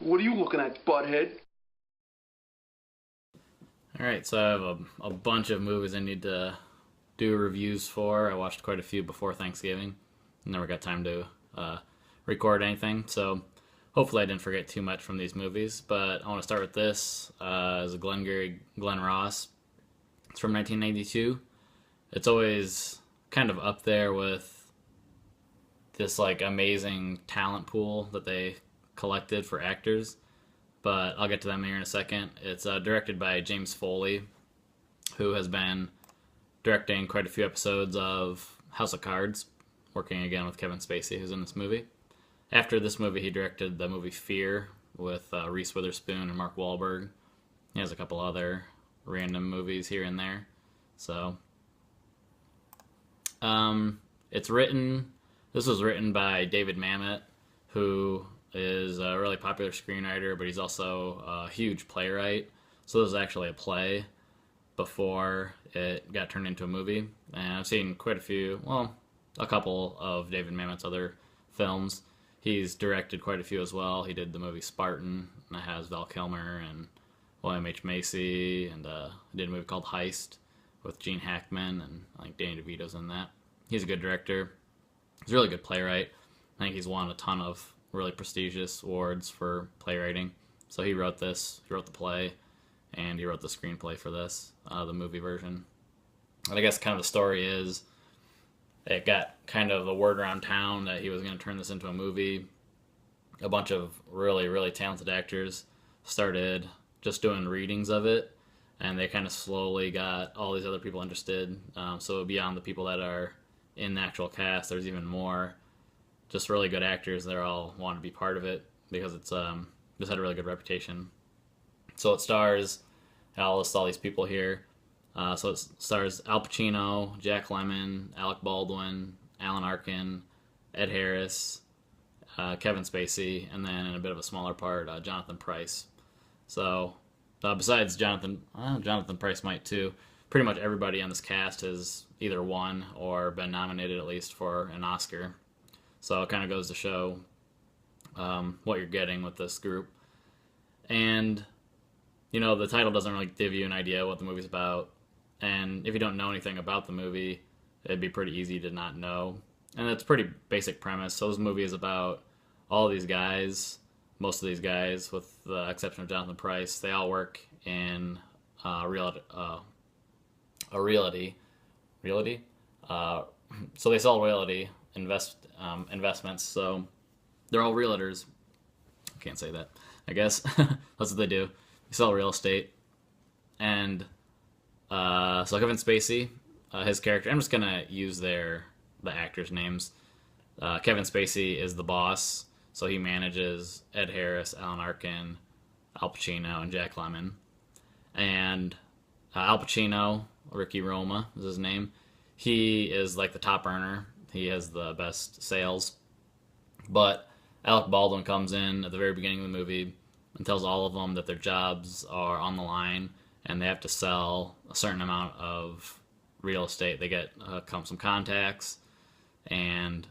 What are you looking at, butthead? All right, so I have a bunch of movies I need to do reviews for. I watched quite a few before Thanksgiving. Never got time to uh, record anything, so hopefully I didn't forget too much from these movies. But I want to start with this. As a Glengarry Glen Ross. It's from 1992. It's always kind of up there with this like amazing talent pool that they collected for actors, but I'll get to them here in a second. It's directed by James Foley, who has been directing quite a few episodes of House of Cards, working again with Kevin Spacey, who's in this movie. After this movie, he directed the movie Fear with Reese Witherspoon and Mark Wahlberg. He has a couple other random movies here and there. So, it's written. This was written by David Mamet, who is a really popular screenwriter, but he's also a huge playwright. So this was actually a play before it got turned into a movie. And I've seen quite a few, well, a couple of David Mamet's other films. He's directed quite a few as well. He did the movie Spartan, and it has Val Kilmer and William H. Macy, and he did a movie called Heist with Gene Hackman, and I think Danny DeVito's in that. He's a good director. He's a really good playwright. I think he's won a ton of really prestigious awards for playwriting. So he wrote this, he wrote the play, and he wrote the screenplay for this, the movie version. And I guess kind of the story is it got kind of the word around town that he was going to turn this into a movie. A bunch of really, really talented actors started just doing readings of it, and they kind of slowly got all these other people interested. So beyond the people that are in the actual cast, there's even more just really good actors that all want to be part of it because it's just had a really good reputation. So it stars, I'll list all these people here. So it stars Al Pacino, Jack Lemmon, Alec Baldwin, Alan Arkin, Ed Harris, Kevin Spacey, and then in a bit of a smaller part, Jonathan Pryce. So besides Jonathan Pryce might too. Pretty much everybody on this cast has either won or been nominated at least for an Oscar. So it kind of goes to show what you're getting with this group. And, you know, the title doesn't really give you an idea what the movie's about. And if you don't know anything about the movie, it'd be pretty easy to not know. And it's a pretty basic premise. So this movie is about all these guys, most of these guys, with the exception of Jonathan Pryce. They all work in realty. So they sell realty investments. So they're all realtors. I can't say that. I guess that's what they do. They sell real estate. And so Kevin Spacey, his character. I'm just gonna use the actors' names. Kevin Spacey is the boss, so he manages Ed Harris, Alan Arkin, Al Pacino, and Jack Lemmon. And Al Pacino, Ricky Roma is his name. He is like the top earner. He has the best sales. But Alec Baldwin comes in at the very beginning of the movie and tells all of them that their jobs are on the line and they have to sell a certain amount of real estate. They get some contacts and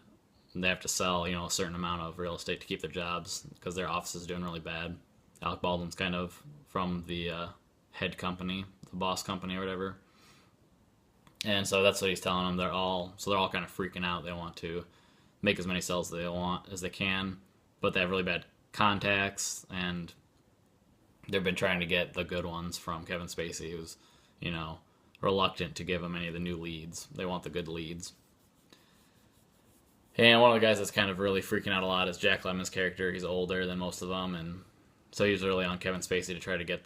they have to sell, a certain amount of real estate to keep their jobs because their office is doing really bad. Alec Baldwin's kind of from the head company, the boss company or whatever. And so that's what he's telling them. They're all kind of freaking out. They want to make as many sales as they can, but they have really bad contacts, and they've been trying to get the good ones from Kevin Spacey, who's, reluctant to give them any of the new leads. They want the good leads. And one of the guys that's kind of really freaking out a lot is Jack Lemmon's character. He's older than most of them, and so he's really on Kevin Spacey to try to get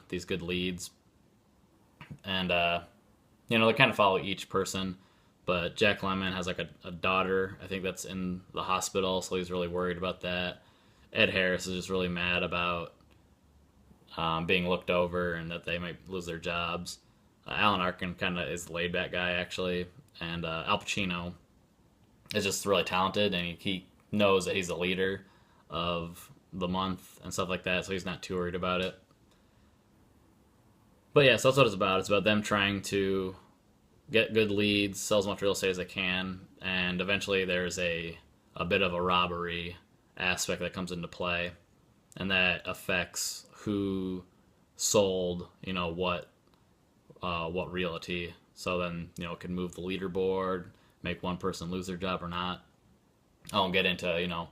these good leads. And they kind of follow each person, but Jack Lemmon has like a daughter, I think that's in the hospital, so he's really worried about that. Ed Harris is just really mad about being looked over and that they might lose their jobs. Alan Arkin kind of is the laid-back guy, actually, and Al Pacino is just really talented, and he knows that he's the leader of the month and stuff like that, so he's not too worried about it. But yeah, so that's what it's about. It's about them trying to get good leads, sell as much real estate as they can, and eventually there's a bit of a robbery aspect that comes into play. and that affects who sold, what realty. So then, it can move the leaderboard, make one person lose their job or not. I won't get into,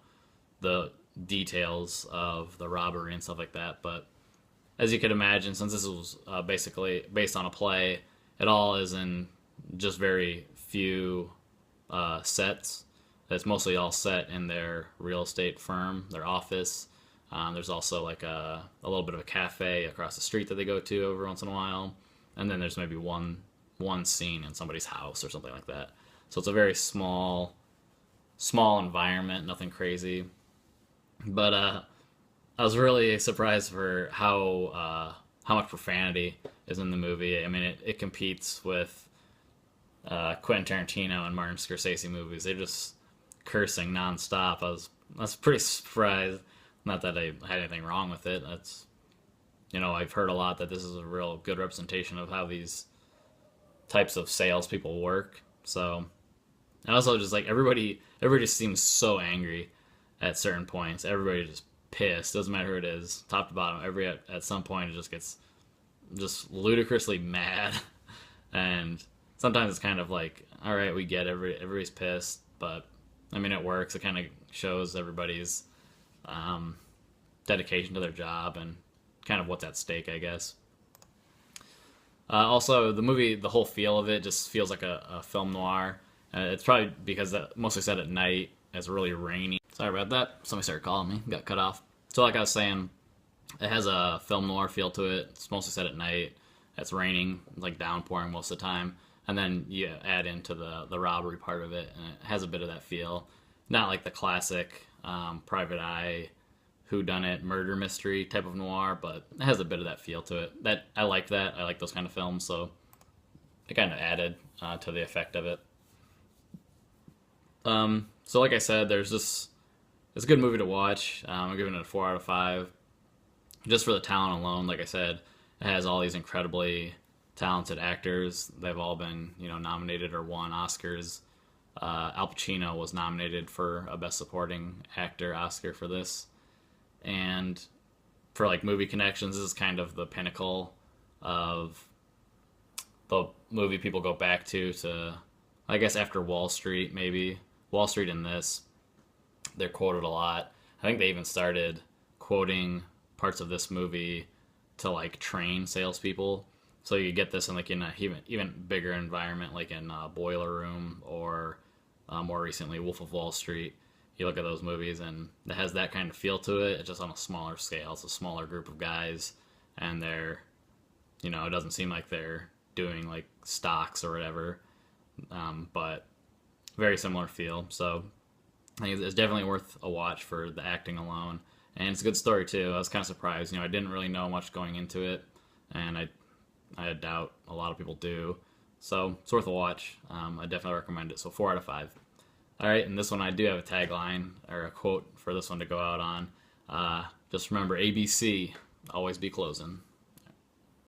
the details of the robbery and stuff like that, but as you could imagine, since this was basically based on a play, it all is in just very few sets. It's mostly all set in their real estate firm, their office. There's also like a little bit of a cafe across the street that they go to every once in a while, and then there's maybe one scene in somebody's house or something like that. So it's a very small environment, nothing crazy. But I was really surprised for how much profanity is in the movie. I mean, it competes with Quentin Tarantino and Martin Scorsese movies. They're just cursing nonstop. I was pretty surprised. Not that I had anything wrong with it. That's I've heard a lot that this is a real good representation of how these types of salespeople work. So, and also just like everybody just seems so angry at certain points. Everybody just pissed. Doesn't matter who it is, top to bottom. At some point it just gets just ludicrously mad, and sometimes it's kind of like, all right, we get everybody's pissed, but I mean it works. It kind of shows everybody's dedication to their job and kind of what's at stake, I guess. Also, the movie, the whole feel of it just feels like a film noir. It's probably because that mostly set at night. It's really rainy. Sorry about that. Somebody started calling me. Got cut off. So like I was saying, it has a film noir feel to it. It's mostly set at night. It's raining, like downpouring most of the time. And then you add into the robbery part of it, and it has a bit of that feel. Not like the classic private eye, whodunit murder mystery type of noir, but it has a bit of that feel to it. That I like that. I like those kind of films, so it kind of added to the effect of it. So like I said, it's a good movie to watch. I'm giving it a 4 out of 5. Just for the talent alone, like I said, it has all these incredibly talented actors. They've all been, nominated or won Oscars. Al Pacino was nominated for a Best Supporting Actor Oscar for this. And for like movie connections, this is kind of the pinnacle of the movie people go back to, I guess, after Wall Street, maybe. Wall Street and this, they're quoted a lot. I think they even started quoting parts of this movie to like train salespeople. So you get this in like in a even bigger environment, like in Boiler Room or more recently Wolf of Wall Street. You look at those movies and it has that kind of feel to it. It's just on a smaller scale. It's a smaller group of guys, and they're, it doesn't seem like they're doing like stocks or whatever, but very similar feel. So I think it's definitely worth a watch for the acting alone, and it's a good story too. I was kind of surprised. I didn't really know much going into it, and I doubt a lot of people do. So it's worth a watch. I definitely recommend it. So 4 out of 5. All right, and this one I do have a tagline or a quote for this one to go out on. Just remember, ABC, always be closing.